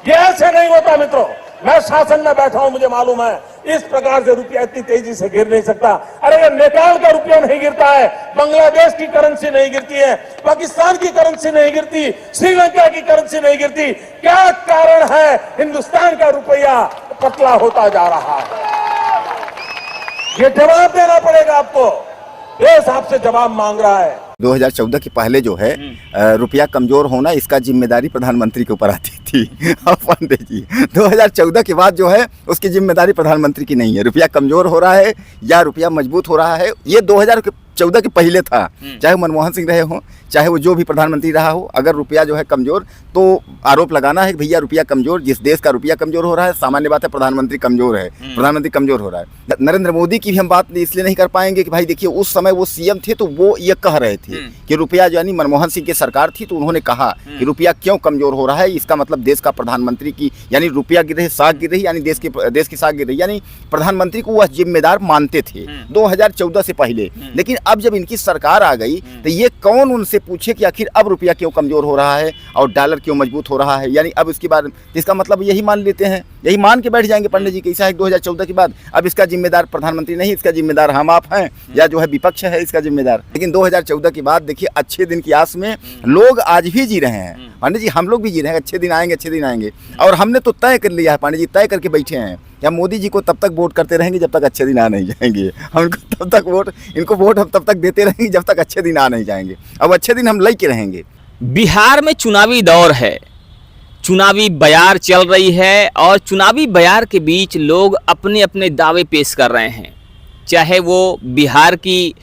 ये ऐसे नहीं होता मित्रों। मैं शासन में बैठा हूं, मुझे मालूम है इस प्रकार से रुपया इतनी तेजी से गिर नहीं सकता। अरे ये नेपाल का रुपया नहीं गिरता है, बांग्लादेश की करेंसी नहीं गिरती है, पाकिस्तान की करेंसी नहीं गिरती, श्रीलंका की करेंसी नहीं गिरती। क्या कारण है हिंदुस्तान का रुपया पतला होता जा रहा है? ये जवाब देना पड़ेगा आपको। देश आपसे जवाब मांग रहा है। 2014 के पहले जो है रुपया कमजोर होना, इसका जिम्मेदारी प्रधानमंत्री के ऊपर आती थी। अब पांडे जी 2014 के बाद जो है उसकी जिम्मेदारी प्रधानमंत्री की नहीं है। रुपया कमजोर हो रहा है या रुपया मजबूत हो रहा है, ये 2014 के पहले था। चाहे मनमोहन सिंह रहे हो, चाहे वो जो भी प्रधानमंत्री रहा हो, अगर रुपया जो है कमजोर, तो आरोप लगाना है कि भैया रुपया कमजोर, जिस देश का रुपया कमजोर हो रहा है, सामान्य बात है प्रधानमंत्री कमजोर है, प्रधानमंत्री कमजोर हो रहा है। नरेंद्र मोदी की भी हम बात इसलिए नहीं कर पाएंगे कि भाई देखिए उस समय वो सीएम थे तो वो ये कह रहे थे कि रुपया, यानी मनमोहन सिंह की सरकार थी तो उन्होंने कहा कि रुपया क्यों कमजोर हो रहा है, इसका मतलब देश का प्रधानमंत्री की, यानी रुपया गिर रही, साख गिर रही, यानी देश की साख गिर रही, यानी प्रधानमंत्री को वह जिम्मेदार मानते थे 2014 से पहले। लेकिन अब जब इनकी सरकार आ गई तो ये कौन उनसे पूछे कि आखिर अब रुपया क्यों कमजोर हो रहा है और डॉलर क्यों मजबूत हो रहा है। यानी अब इसके बाद इसका मतलब यही मान लेते हैं, यही मान के बैठ जाएंगे पंडित जी कि ऐसा है 2014 के बाद अब इसका जिम्मेदार प्रधानमंत्री नहीं, इसका जिम्मेदार हम आप हैं या जो है विपक्ष है इसका जिम्मेदार। लेकिन 2014 के बाद देखिए अच्छे दिन की आस में लोग आज भी जी रहे हैं पंडित जी, हम लोग भी जी रहे हैं, अच्छे दिन आएंगे, अच्छे दिन आएंगे। और हमने तो तय कर लिया है पंडित जी, तय करके बैठे हैं या मोदी जी को तब तक वोट करते रहेंगे जब तक अच्छे दिन आ नहीं जाएंगे। हमको तब तक वोट, इनको वोट हम तब तक देते रहेंगे जब तक अच्छे दिन आ नहीं जाएंगे। अब अच्छे दिन हम लेके रहेंगे। बिहार में चुनावी दौर है, चुनावी बयार चल रही है और चुनावी बयार के बीच लोग अपने अपने दावे पेश कर रहे हैं। चाहे वो बिहार की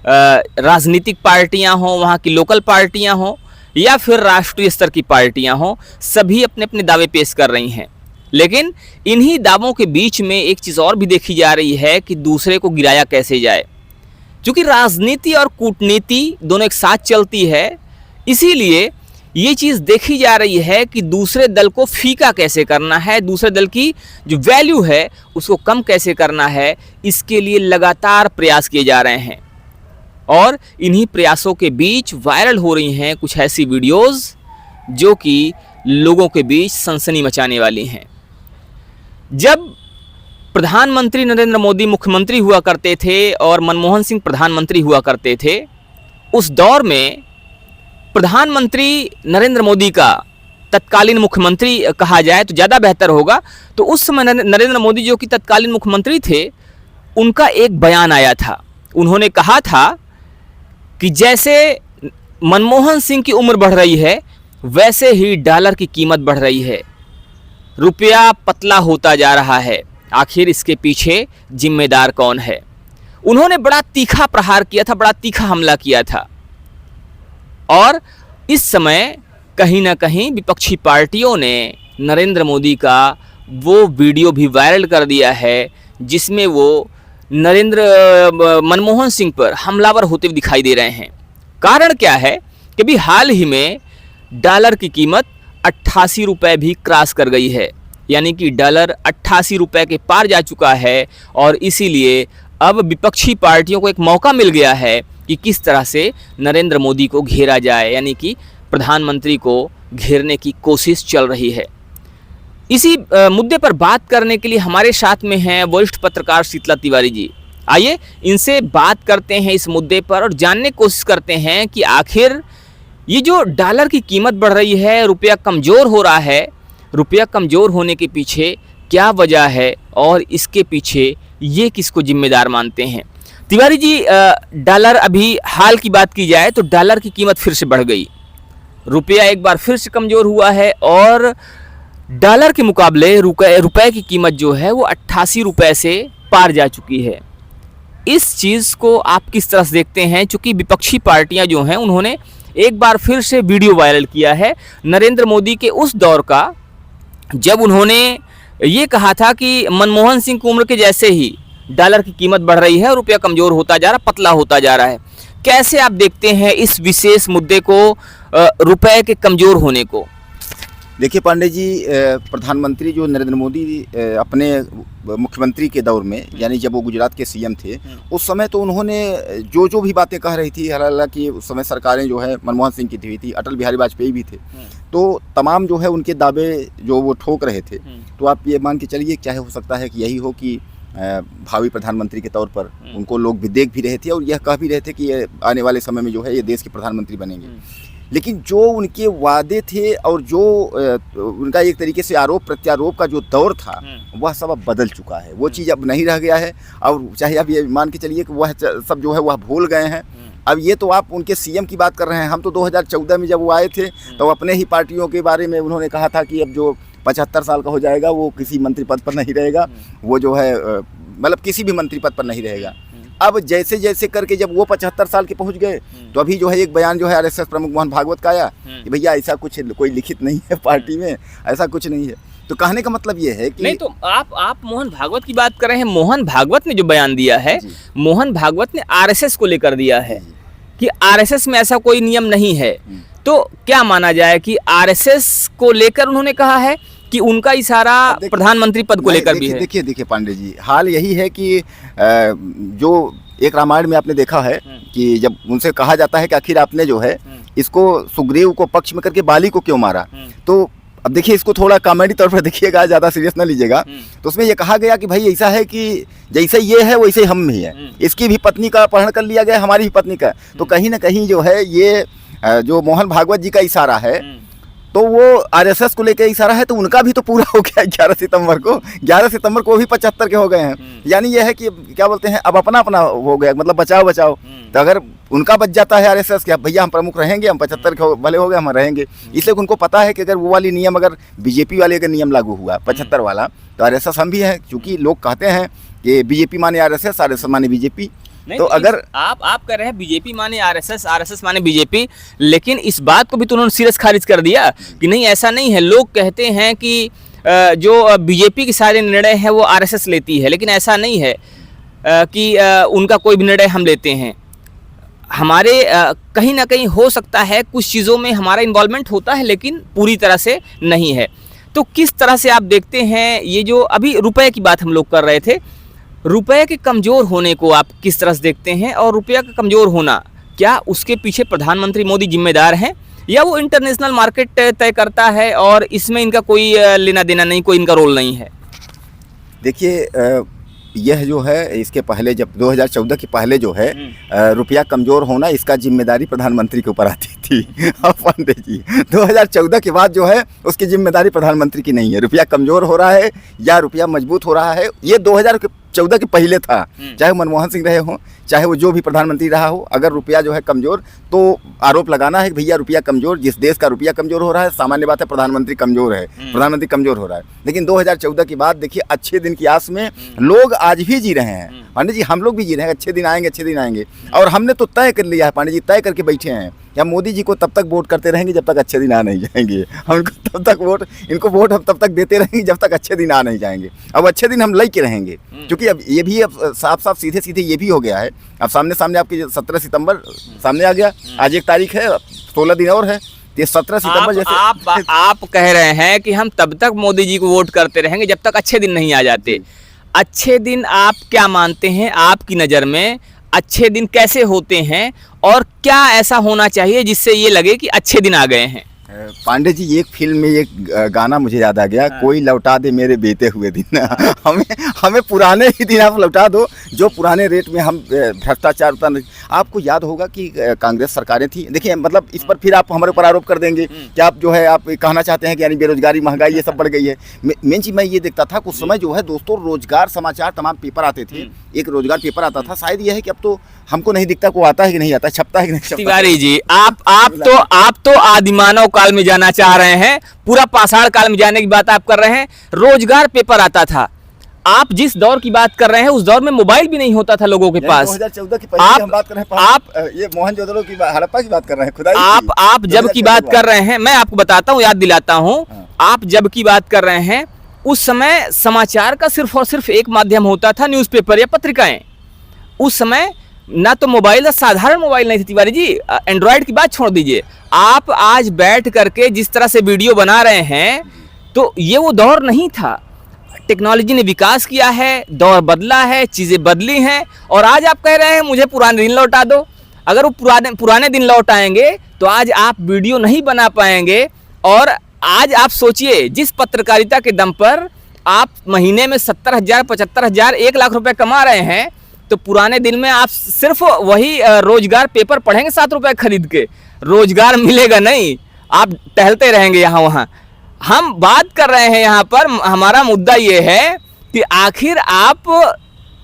राजनीतिक पार्टियां हों, वहाँ की लोकल पार्टियां हों या फिर राष्ट्रीय स्तर की पार्टियां हों, सभी अपने अपने दावे पेश कर रही हैं। लेकिन इन्हीं दावों के बीच में एक चीज़ और भी देखी जा रही है कि दूसरे को गिराया कैसे जाए। क्योंकि राजनीति और कूटनीति दोनों एक साथ चलती है, इसीलिए ये चीज़ देखी जा रही है कि दूसरे दल को फीका कैसे करना है, दूसरे दल की जो वैल्यू है उसको कम कैसे करना है, इसके लिए लगातार प्रयास किए जा रहे हैं। और इन्हीं प्रयासों के बीच वायरल हो रही हैं कुछ ऐसी वीडियोस जो कि लोगों के बीच सनसनी मचाने वाली हैं। जब प्रधानमंत्री नरेंद्र मोदी मुख्यमंत्री हुआ करते थे और मनमोहन सिंह प्रधानमंत्री हुआ करते थे, उस दौर में प्रधानमंत्री नरेंद्र मोदी का तत्कालीन मुख्यमंत्री कहा जाए तो ज़्यादा बेहतर होगा, तो उस समय नरेंद्र मोदी जो कि तत्कालीन मुख्यमंत्री थे, उनका एक बयान आया था। उन्होंने कहा था कि जैसे मनमोहन सिंह की उम्र बढ़ रही है वैसे ही डॉलर की कीमत बढ़ रही है, रुपया पतला होता जा रहा है, आखिर इसके पीछे जिम्मेदार कौन है। उन्होंने बड़ा तीखा प्रहार किया था, बड़ा तीखा हमला किया था। और इस समय कहीं ना कहीं विपक्षी पार्टियों ने नरेंद्र मोदी का वो वीडियो भी वायरल कर दिया है जिसमें वो मनमोहन सिंह पर हमलावर होते हुए दिखाई दे रहे हैं। कारण क्या है कि अभी हाल ही में डॉलर की कीमत 88 रुपये भी क्रॉस कर गई है, यानी कि डॉलर 88 रुपये के पार जा चुका है। और इसीलिए अब विपक्षी पार्टियों को एक मौका मिल गया है कि किस तरह से नरेंद्र मोदी को घेरा जाए, यानी कि प्रधानमंत्री को घेरने की कोशिश चल रही है। इसी मुद्दे पर बात करने के लिए हमारे साथ में हैं वरिष्ठ पत्रकार शीतला तिवारी जी। आइए इनसे बात करते हैं इस मुद्दे पर और जानने की कोशिश करते हैं कि आखिर ये जो डॉलर की कीमत बढ़ रही है, रुपया कमज़ोर हो रहा है, रुपया कमज़ोर होने के पीछे क्या वजह है और इसके पीछे ये किसको जिम्मेदार मानते हैं। तिवारी जी, डॉलर, अभी हाल की बात की जाए तो डॉलर की कीमत फिर से बढ़ गई, रुपया एक बार फिर से कमज़ोर हुआ है और डॉलर के मुकाबले रुपए की कीमत जो है वो 88 रुपये से पार जा चुकी है। इस चीज़ को आप किस तरह से देखते हैं? चूँकि विपक्षी पार्टियां जो हैं उन्होंने एक बार फिर से वीडियो वायरल किया है नरेंद्र मोदी के उस दौर का जब उन्होंने ये कहा था कि मनमोहन सिंह की उम्र के जैसे ही डॉलर की कीमत बढ़ रही है और रुपया कमज़ोर होता जा रहा, पतला होता जा रहा है। कैसे आप देखते हैं इस विशेष मुद्दे को, रुपए के कमज़ोर होने को? देखिए पांडे जी, प्रधानमंत्री जो नरेंद्र मोदी अपने मुख्यमंत्री के दौर में, यानी जब वो गुजरात के सीएम थे, उस समय तो उन्होंने जो भी बातें कह रही थी, हालांकि उस समय सरकारें जो है मनमोहन सिंह की थी, अटल बिहारी वाजपेयी भी थे, तो तमाम जो है उनके दावे जो वो ठोक रहे थे, तो आप ये मान के चलिए चाहे हो सकता है कि यही हो कि भावी प्रधानमंत्री के तौर पर उनको लोग भी देख भी रहे थे और यह कह भी रहे थे कि ये आने वाले समय में जो है ये देश के प्रधानमंत्री बनेंगे। लेकिन जो उनके वादे थे और जो उनका एक तरीके से आरोप प्रत्यारोप का जो दौर था वह सब अब बदल चुका है, वो चीज़ अब नहीं रह गया है। और चाहे आप ये मान के चलिए कि वह सब जो है वह भूल गए हैं। अब ये तो आप उनके सीएम की बात कर रहे हैं, हम तो 2014 में जब वो आए थे तो अपने ही पार्टियों के बारे में उन्होंने कहा था कि अब जो 75 साल का हो जाएगा वो किसी मंत्री पद पर नहीं रहेगा, वो जो है मतलब किसी भी मंत्री पद पर नहीं रहेगा। अब जैसे जैसे करके जब वो 75 साल के पहुंच गए तो अभी जो है एक बयान जो है आरएसएस प्रमुख मोहन भागवत का आया कि भैया ऐसा कुछ कोई लिखित नहीं है पार्टी में, ऐसा कुछ नहीं है। तो कहने का मतलब ये है कि नहीं, तो आप मोहन भागवत की बात कर रहे हैं। मोहन भागवत ने जो बयान दिया है, मोहन भागवत ने आरएसएस को लेकर दिया है कि आरएसएस में ऐसा कोई नियम नहीं है। तो क्या माना जाए कि आरएसएस को लेकर उन्होंने कहा है कि उनका इशारा प्रधानमंत्री पद को लेकर भी है? देखिए पांडे जी, हाल यही है कि जो एक रामायण में आपने देखा है कि जब उनसे कहा जाता है कि आखिर आपने जो है इसको सुग्रीव को पक्ष में करके बाली को क्यों मारा, तो अब देखिए इसको थोड़ा कॉमेडी तौर पर देखिएगा, ज़्यादा सीरियस ना लीजिएगा। तो उसमें ये कहा गया कि भाई ऐसा है कि जैसे ये है वैसे हम भी है, इसकी भी पत्नी का अपहरण कर लिया गया, हमारी भी पत्नी का। तो कहीं ना कहीं जो है ये जो मोहन भागवत जी का इशारा है तो वो आरएसएस को लेकर इशारा है, तो उनका भी तो पूरा हो गया 11 सितंबर को। 11 सितंबर को भी 75 के हो गए हैं। यानी ये है कि क्या बोलते हैं, अब अपना अपना हो गया, मतलब बचाओ बचाओ। तो अगर उनका बच जाता है आरएसएस कि भैया हम प्रमुख रहेंगे, हम 75 के भले हो गए हम रहेंगे, इसलिए उनको पता है कि अगर वो वाली नियम अगर बीजेपी वाले का नियम लागू हुआ 75 वाला तो आरएसएस हम भी हैं। क्योंकि लोग कहते हैं कि बीजेपी माने आरएसएस, आरएसएस माने बीजेपी। नहीं, तो अगर आप कह रहे हैं बीजेपी माने आरएसएस, आरएसएस माने बीजेपी, लेकिन इस बात को भी तो उन्होंने सीरियस खारिज कर दिया कि नहीं ऐसा नहीं है। लोग कहते हैं कि जो बीजेपी के सारे निर्णय हैं वो आरएसएस लेती है, लेकिन ऐसा नहीं है कि उनका कोई भी निर्णय हम लेते हैं। हमारे कहीं ना कहीं हो सकता है कुछ चीज़ों में हमारा इन्वॉल्वमेंट होता है, लेकिन पूरी तरह से नहीं है। तो किस तरह से आप देखते हैं ये जो अभी रुपए की बात हम लोग कर रहे थे, रुपए के कमज़ोर होने को आप किस तरह से देखते हैं? और रुपया का कमज़ोर होना, क्या उसके पीछे प्रधानमंत्री मोदी जिम्मेदार हैं या वो इंटरनेशनल मार्केट तय करता है और इसमें इनका कोई लेना देना नहीं, कोई इनका रोल नहीं है? देखिए यह जो है इसके पहले जब 2014 के पहले जो है रुपया कमज़ोर होना इसका जिम्मेदारी प्रधानमंत्री के ऊपर आती थी। पांडे जी 2014 के बाद जो है उसकी जिम्मेदारी प्रधानमंत्री की नहीं है। रुपया कमज़ोर हो रहा है या रुपया मजबूत हो रहा है, ये 2014 के पहले था। चाहे मनमोहन सिंह रहे हों, चाहे वो जो भी प्रधानमंत्री रहा हो, अगर रुपया जो है कमज़ोर, तो आरोप लगाना है कि भैया रुपया कमज़ोर, जिस देश का रुपया कमज़ोर हो रहा है, सामान्य बात है प्रधानमंत्री कमज़ोर है, प्रधानमंत्री कमज़ोर हो रहा है। लेकिन 2014 के बाद देखिए अच्छे दिन की आस में लोग आज भी जी रहे हैं। पांडे जी हम लोग भी जी रहे हैं, अच्छे दिन आएंगे, अच्छे दिन आएंगे। और हमने तो तय कर लिया है, पांडे जी तय करके बैठे हैं या मोदी जी को तब तक वोट करते रहेंगे जब तक अच्छे दिन आ नहीं जाएंगे। हम इनको तब तक वोट हम तब तक देते रहेंगे जब तक अच्छे दिन आ नहीं जाएंगे। अब अच्छे दिन हम लेके रहेंगे, क्योंकि अब ये भी अब साफ साफ सीधे सीधे ये भी हो गया है। अब सामने आपके 17 सितंबर सामने आ गया, आज 1 तारीख है, 16 दिन और है, ये 17 सितंबर जैसे आप कह रहे हैं कि हम तब तक मोदी जी को वोट करते रहेंगे जब तक अच्छे दिन नहीं आ जाते। अच्छे दिन आप क्या मानते हैं, आपकी नज़र में अच्छे दिन कैसे होते हैं और क्या ऐसा होना चाहिए जिससे ये लगे कि अच्छे दिन आ गए हैं? पांडे जी एक फिल्म में एक गाना मुझे याद आ गया, कोई लौटा दे मेरे बीते हुए दिन। हमें पुराने ही दिन आप लौटा दो, जो पुराने रेट में हम भ्रष्टाचार उतना। आपको याद होगा कि कांग्रेस सरकारें थी, देखिए मतलब इस पर फिर आप हमारे ऊपर आरोप कर देंगे कि आप जो है आप कहना चाहते हैं कि यानी बेरोजगारी, महंगाई ये सब बढ़ गई है। मेन चीज मैं ये देखता था कुछ समय जो है दोस्तों रोजगार समाचार तमाम पेपर आते थे, एक रोजगार पेपर आता था। शायद यह है कि अब तो हमको नहीं दिखता को आता है कि नहीं आता, छपता है कि नहीं छपता। तिवारी जी आप तो आदिमानव काल में जाना चाह रहे हैं, पूरा पाषाण काल में जाने की बात आप कर रहे हैं। रोजगार पेपर आता था, आप जिस दौर की बात कर रहे हैं उस दौर में मोबाइल भी नहीं होता था लोगों के पास। 2014 की पहले हम बात कर रहे हैं, आप ये मोहनजोदड़ो की हड़प्पा की बात कर रहे हैं, खुदाई आप जब की बात कर रहे हैं, मैं आपको बताता हूँ, याद दिलाता हूँ। आप जब की बात कर रहे हैं उस समय समाचार का सिर्फ और सिर्फ एक माध्यम होता था, न्यूज़पेपर या पत्रिकाएं। उस समय ना तो मोबाइल, साधारण मोबाइल नहीं थे तिवारी जी, एंड्रॉयड की बात छोड़ दीजिए। आप आज बैठ करके जिस तरह से वीडियो बना रहे हैं तो ये वो दौर नहीं था। टेक्नोलॉजी ने विकास किया है, दौर बदला है, चीज़ें बदली हैं, और आज आप कह रहे हैं मुझे पुराने दिन लौटा दो। अगर वो पुराने दिन लौट आएंगे तो आज आप वीडियो नहीं बना पाएंगे और आज आप सोचिए, जिस पत्रकारिता के दम पर आप महीने में 70,000, 75,000, 1 लाख रुपए कमा रहे हैं, तो पुराने दिन में आप सिर्फ वही रोजगार पेपर पढ़ेंगे 7 रुपए खरीद के, रोजगार मिलेगा नहीं, आप टहलते रहेंगे यहाँ वहाँ। हम बात कर रहे हैं यहाँ पर, हमारा मुद्दा ये है कि आखिर आप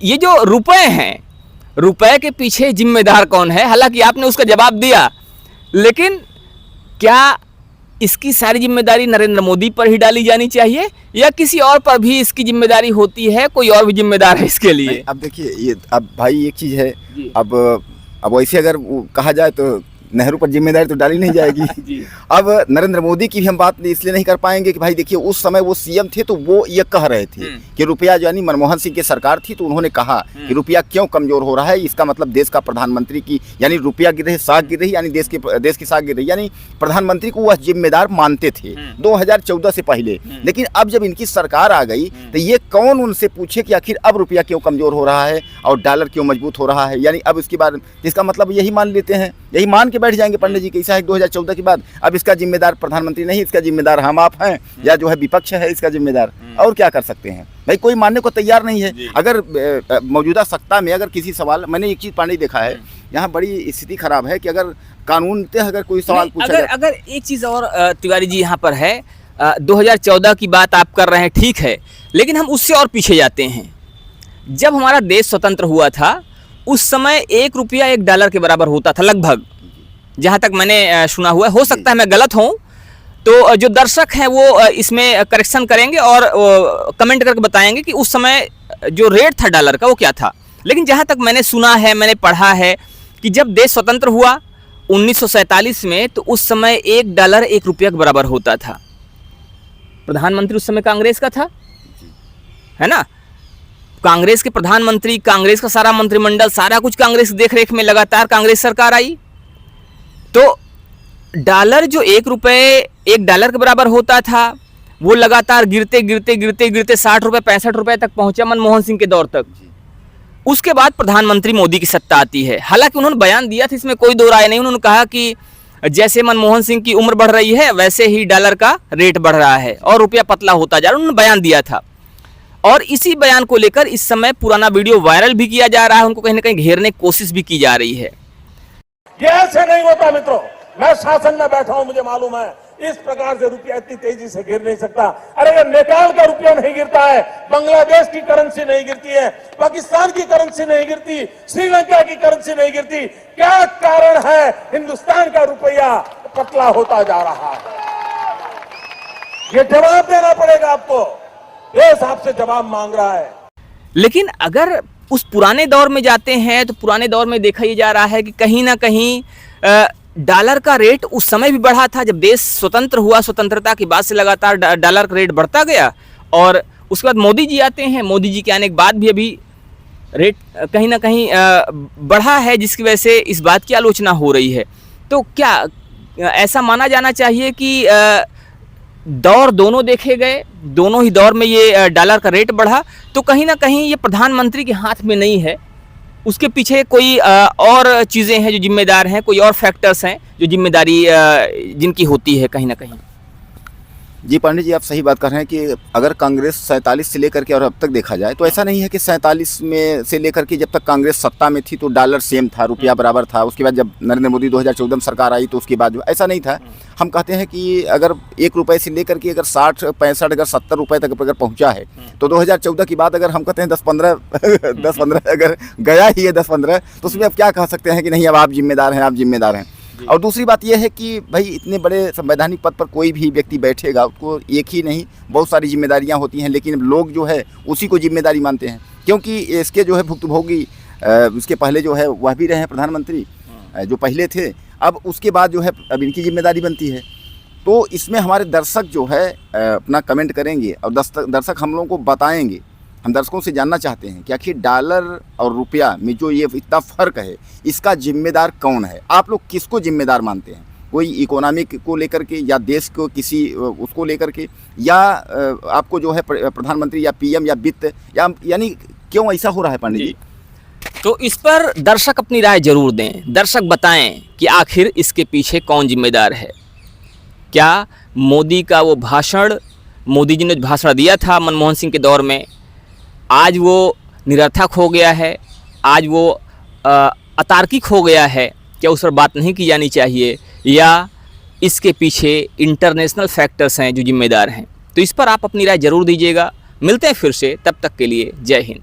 ये जो रुपए हैं, रुपए के पीछे जिम्मेदार कौन है? हालांकि आपने उसका जवाब दिया, लेकिन क्या इसकी सारी जिम्मेदारी नरेंद्र मोदी पर ही डाली जानी चाहिए या किसी और पर भी इसकी जिम्मेदारी होती है? कोई और भी जिम्मेदार है इसके लिए? अब देखिए, ये अब भाई एक चीज़ है, अब वैसे अगर कहा जाए तो नेहरू पर जिम्मेदारी तो डाली नहीं जाएगी। अब नरेंद्र मोदी की भी हम बात इसलिए नहीं कर पाएंगे कि भाई देखिए, उस समय वो सीएम थे तो वो ये कह रहे थे कि रुपया, यानी मनमोहन सिंह की सरकार थी तो उन्होंने कहा कि रुपया क्यों कमजोर हो रहा है, इसका मतलब देश का प्रधानमंत्री की, यानी रुपया गिर रही, साख गिर रही, यानी देश की साख गिर रही, यानी प्रधानमंत्री को वह जिम्मेदार मानते थे 2014 से पहले। लेकिन अब जब इनकी सरकार आ गई तो ये कौन उनसे पूछे कि आखिर अब रुपया क्यों कमजोर हो रहा है और डॉलर क्यों मजबूत हो रहा है? यानी अब इसके बाद इसका मतलब यही मान लेते हैं, यही मान के बैठ जाएंगे पंडित जी कि ऐसा है 2014 के बाद अब इसका जिम्मेदार प्रधानमंत्री नहीं, इसका जिम्मेदार हम आप हैं या जो है विपक्ष है इसका जिम्मेदार। और क्या कर सकते हैं भाई, कोई मानने को तैयार नहीं है। अगर मौजूदा सत्ता में अगर किसी सवाल, मैंने एक चीज़ पांडे देखा है, यहाँ बड़ी स्थिति खराब है कि अगर कानून पे अगर कोई सवाल पूछा, अगर एक चीज़ और तिवारी जी यहाँ पर है, 2014 की बात आप कर रहे हैं, ठीक है, लेकिन हम उससे और पीछे जाते हैं। जब हमारा देश स्वतंत्र हुआ था उस समय 1 रुपया 1 डॉलर के बराबर होता था लगभग, जहाँ तक मैंने सुना हुआ है। हो सकता है मैं गलत हूँ, तो जो दर्शक हैं वो इसमें करेक्शन करेंगे और कमेंट करके बताएंगे कि उस समय जो रेट था डॉलर का वो क्या था। लेकिन जहाँ तक मैंने सुना है, मैंने पढ़ा है कि जब देश स्वतंत्र हुआ 1947 में, तो उस समय 1 डॉलर 1 रुपया के बराबर होता था। प्रधानमंत्री उस समय कांग्रेस का था, है ना? कांग्रेस के प्रधानमंत्री, कांग्रेस का सारा मंत्रिमंडल, सारा कुछ कांग्रेस की देखरेख में, लगातार कांग्रेस सरकार आई। तो डॉलर जो 1 रुपये 1 डॉलर के बराबर होता था, वो लगातार गिरते गिरते गिरते गिरते 60 रुपये 65 रुपये तक पहुंचा मनमोहन सिंह के दौर तक। उसके बाद प्रधानमंत्री मोदी की सत्ता आती है। हालांकि उन्होंने बयान दिया था, इसमें कोई दो राय नहीं, उन्होंने कहा कि जैसे मनमोहन सिंह की उम्र बढ़ रही है वैसे ही डॉलर का रेट बढ़ रहा है और रुपया पतला होता जा रहा है, उन्होंने बयान दिया था। और इसी बयान को लेकर इस समय पुराना वीडियो वायरल भी किया जा रहा है, उनको कहीं ना कहीं घेरने की कोशिश भी की जा रही है। ये ऐसे नहीं होता मित्रों, मैं शासन में बैठा हूं, मुझे मालूम है इस प्रकार से रुपया इतनी तेजी से गिर नहीं सकता। अरे ये नेपाल का रुपया नहीं गिरता है, बांग्लादेश की करेंसी नहीं गिरती है, पाकिस्तान की करेंसी नहीं गिरती, श्रीलंका की करेंसी नहीं गिरती। क्या कारण है हिंदुस्तान का रुपया पतला होता जा रहा है? ये जवाब देना पड़ेगा आपको, देश आपसे जवाब मांग रहा है। लेकिन अगर उस पुराने दौर में जाते हैं तो पुराने दौर में देखा ये जा रहा है कि कहीं ना कहीं डॉलर का रेट उस समय भी बढ़ा था। जब देश स्वतंत्र हुआ, स्वतंत्रता के बाद से लगातार डॉलर का रेट बढ़ता गया और उसके बाद मोदी जी आते हैं। मोदी जी के आने के बाद भी अभी रेट कहीं ना कहीं बढ़ा है, जिसकी वजह से इस बात की आलोचना हो रही है। तो क्या ऐसा माना जाना चाहिए कि दौर दोनों देखे गए, दोनों ही दौर में ये डॉलर का रेट बढ़ा, तो कहीं ना कहीं ये प्रधानमंत्री के हाथ में नहीं है, उसके पीछे कोई और चीज़ें हैं जो जिम्मेदार हैं, कोई और फैक्टर्स हैं जो जिम्मेदारी जिनकी होती है कहीं ना कहीं? जी पांडे जी, आप सही बात कर रहे हैं कि अगर कांग्रेस 47 से लेकर के और अब तक देखा जाए तो ऐसा नहीं है कि 47 में से लेकर के जब तक कांग्रेस सत्ता में थी तो डॉलर सेम था, रुपया बराबर था। उसके बाद जब नरेंद्र मोदी 2014 में सरकार आई तो उसके बाद जो ऐसा नहीं था। हम कहते हैं कि अगर 1 रुपये से लेकर के अगर 60 65 अगर 70 रुपये तक अगर पहुँचा है तो 2014 के बाद अगर हम कहते हैं 10-15 अगर गया ही है 10-15, तो उसमें अब क्या कह सकते हैं कि नहीं अब आप जिम्मेदार हैं, आप जिम्मेदार हैं। और दूसरी बात यह है कि भाई इतने बड़े संवैधानिक पद पर कोई भी व्यक्ति बैठेगा, उसको एक ही नहीं बहुत सारी जिम्मेदारियां होती हैं, लेकिन लोग जो है उसी को जिम्मेदारी मानते हैं, क्योंकि इसके जो है भुक्तभोगी उसके पहले जो है वह भी रहे हैं प्रधानमंत्री जो पहले थे, अब उसके बाद जो है अब इनकी जिम्मेदारी बनती है। तो इसमें हमारे दर्शक जो है अपना कमेंट करेंगे और दर्शक हम लोगों को बताएंगे। हम दर्शकों से जानना चाहते हैं कि आखिर डॉलर और रुपया में जो ये इतना फ़र्क है, इसका जिम्मेदार कौन है? आप लोग किसको जिम्मेदार मानते हैं? कोई इकोनॉमिक को लेकर के या देश को किसी उसको लेकर के, या आपको जो है प्रधानमंत्री या पीएम या वित्त, या यानी क्यों ऐसा हो रहा है पंडित जी? तो इस पर दर्शक अपनी राय जरूर दें। दर्शक बताएं कि आखिर इसके पीछे कौन जिम्मेदार है। क्या मोदी का वो भाषण, मोदी जी ने भाषण दिया था मनमोहन सिंह के दौर में, आज वो निरर्थक हो गया है, आज वो अतार्किक हो गया है? क्या उस पर बात नहीं की जानी चाहिए, या इसके पीछे इंटरनेशनल फैक्टर्स हैं जो जिम्मेदार हैं? तो इस पर आप अपनी राय ज़रूर दीजिएगा। मिलते हैं फिर से, तब तक के लिए जय हिंद।